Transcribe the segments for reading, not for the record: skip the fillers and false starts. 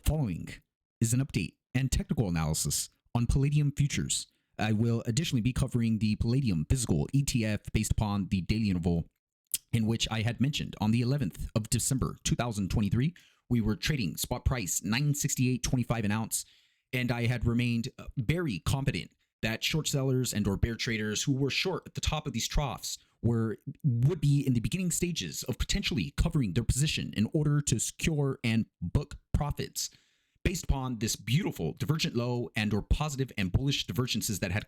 following is an update and technical analysis on Palladium futures. I will additionally be covering the Palladium physical ETF based upon the daily interval in which I had mentioned on the 11th of December 2023. We were trading spot price 968.25 an ounce, and I had remained very confident that short sellers and or bear traders who were short at the top of these troughs would be in the beginning stages of potentially covering their position in order to secure and book profits based upon this beautiful divergent low and or positive and bullish divergences that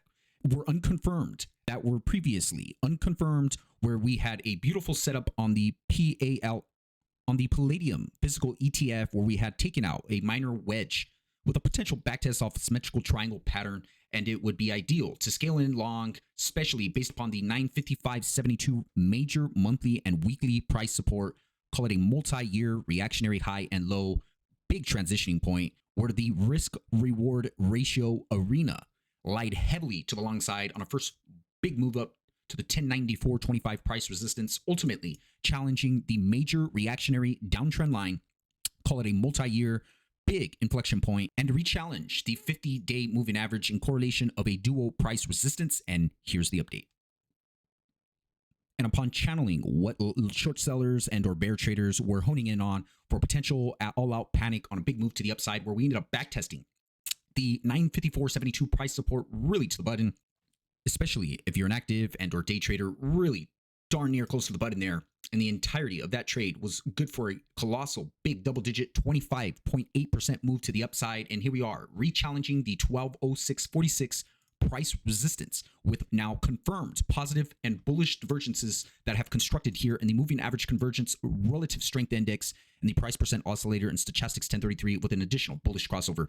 were unconfirmed, that were previously unconfirmed, where we had a beautiful setup on the PAL, on the Palladium physical ETF, where we had taken out a minor wedge with a potential backtest off a symmetrical triangle pattern, and it would be ideal to scale in long, especially based upon the 955.72 major monthly and weekly price support. Call it a multi-year reactionary high and low, big transitioning point where the risk reward ratio arena lied heavily to the long side on a first big move up to the 1094.25 price resistance, ultimately challenging the major reactionary downtrend line. Call it a multi-year big inflection point, and re-challenge the 50-day moving average in correlation of a dual price resistance. And here's the update. And upon channeling what short sellers and or bear traders were honing in on for potential all-out panic on a big move to the upside, where we ended up backtesting the 954.72 price support really to the button, especially if you're an active and or day trader, really darn near close to the button there. And the entirety of that trade was good for a colossal big double-digit 25.8% move to the upside. And here we are, re-challenging the 1206.46 price resistance with now confirmed positive and bullish divergences that have constructed here in the moving average convergence relative strength index and the price percent oscillator and stochastics 1033 with an additional bullish crossover,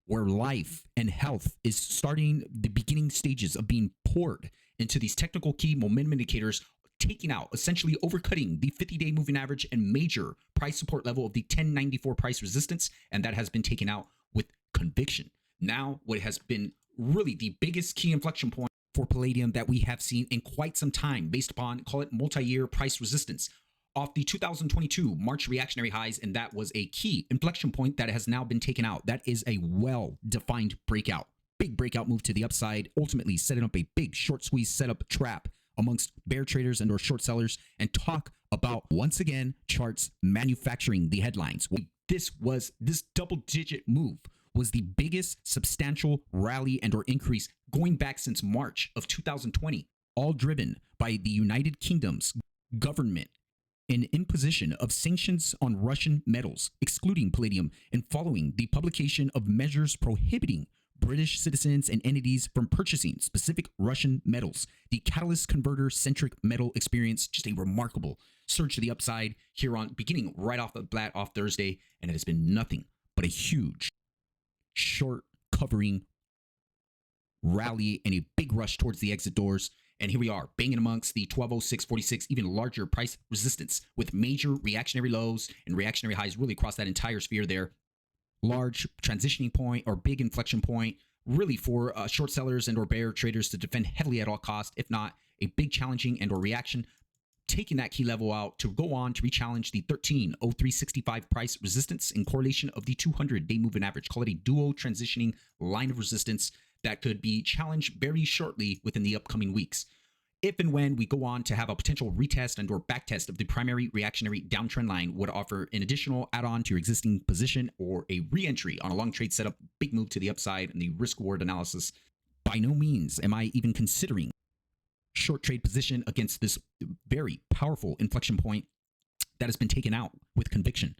where life and health is starting the beginning stages of being poured into these technical key momentum indicators, taking out, essentially overcutting the 50-day moving average and major price support level of the 1094 price resistance, and that has been taken out with conviction. Now, what has been really the biggest key inflection point for Palladium that we have seen in quite some time, based upon, call it multi-year price resistance, off the 2022 March reactionary highs, and that was a key inflection point that has now been taken out. That is a well-defined breakout. Big breakout move to the upside, ultimately setting up a big short squeeze setup trap amongst bear traders and or short sellers, and talk about, once again, charts manufacturing the headlines. This double-digit move was the biggest substantial rally and or increase going back since March of 2020, all driven by the United Kingdom's government in imposition of sanctions on Russian metals, excluding palladium, and following the publication of measures prohibiting British citizens and entities from purchasing specific Russian metals. The catalyst converter-centric metal experience just a remarkable surge to the upside here on beginning right off the bat off Thursday, and it has been nothing but a huge short covering rally and a big rush towards the exit doors. And here we are, banging amongst the 1206.46, even larger price resistance with major reactionary lows and reactionary highs really across that entire sphere there. Large transitioning point or big inflection point really for short sellers and or bear traders to defend heavily at all costs, if not a big challenging and or reaction, taking that key level out to go on to re-challenge the 1303.65 price resistance in correlation of the 200-day moving average. Call it a duo transitioning line of resistance that could be challenged very shortly within the upcoming weeks, if and when we go on to have a potential retest and or backtest of the primary reactionary downtrend line, would offer an additional add-on to your existing position or a re-entry on a long trade setup, big move to the upside, and the risk reward analysis. By no means am I even considering short trade position against this very powerful inflection point that has been taken out with conviction.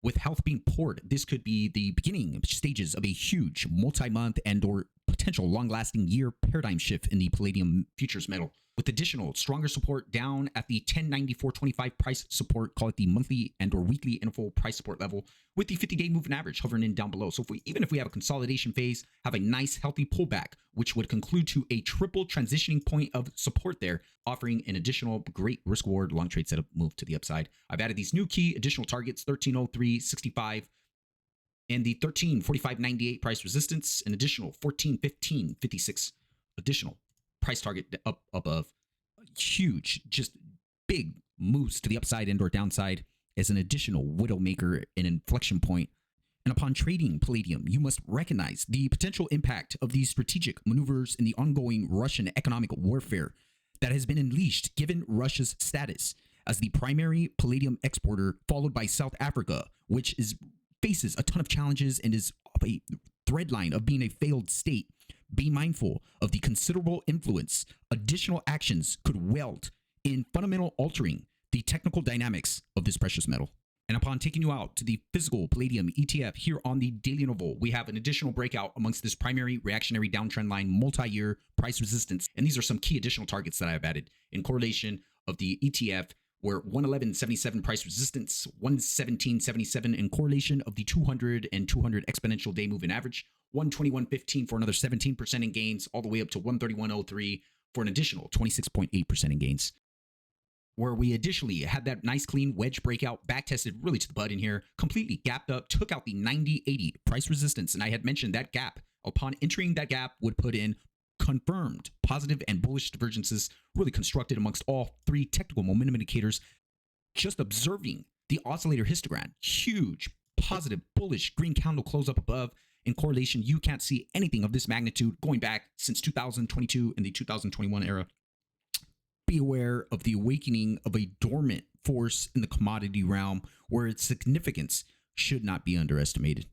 With health being poured, this could be the beginning stages of a huge multi-month and or potential long-lasting year paradigm shift in the Palladium futures metal, with additional stronger support down at the 1094.25 price support, call it the monthly and or weekly interval price support level, with the 50-day moving average hovering in down below. So even if we have a consolidation phase, have a nice healthy pullback, which would conclude to a triple transitioning point of support there, offering an additional great risk reward long trade setup move to the upside. I've added these new key additional targets, 1303.65 and the 1345.98 price resistance, an additional 1415.56 additional price target up above. Huge, just big moves to the upside and or downside as an additional widowmaker, an inflection point And upon trading palladium, you must recognize the potential impact of these strategic maneuvers in the ongoing Russian economic warfare that has been unleashed given Russia's status as the primary palladium exporter, followed by South Africa, which faces a ton of challenges and is a thread line of being a failed state. Be mindful of the considerable influence additional actions could wield in fundamental altering the technical dynamics of this precious metal. And upon taking you out to the physical palladium ETF here on the daily interval, we have an additional breakout amongst this primary reactionary downtrend line, multi-year price resistance. And these are some key additional targets that I have added in correlation of the ETF, where 111.77 price resistance, 117.77 in correlation of the 200 and 200 exponential day moving average, 121.15 for another 17% in gains, all the way up to 131.03 for an additional 26.8% in gains. Where we additionally had that nice clean wedge breakout, back tested really to the button here, completely gapped up, took out the 90.80 price resistance. And I had mentioned that gap, upon entering that gap, would put in confirmed positive and bullish divergences, really constructed amongst all three technical momentum indicators. Just observing the oscillator histogram, huge positive bullish green candle close up above. In correlation, you can't see anything of this magnitude going back since 2022 and the 2021 era. Be aware of the awakening of a dormant force in the commodity realm where its significance should not be underestimated.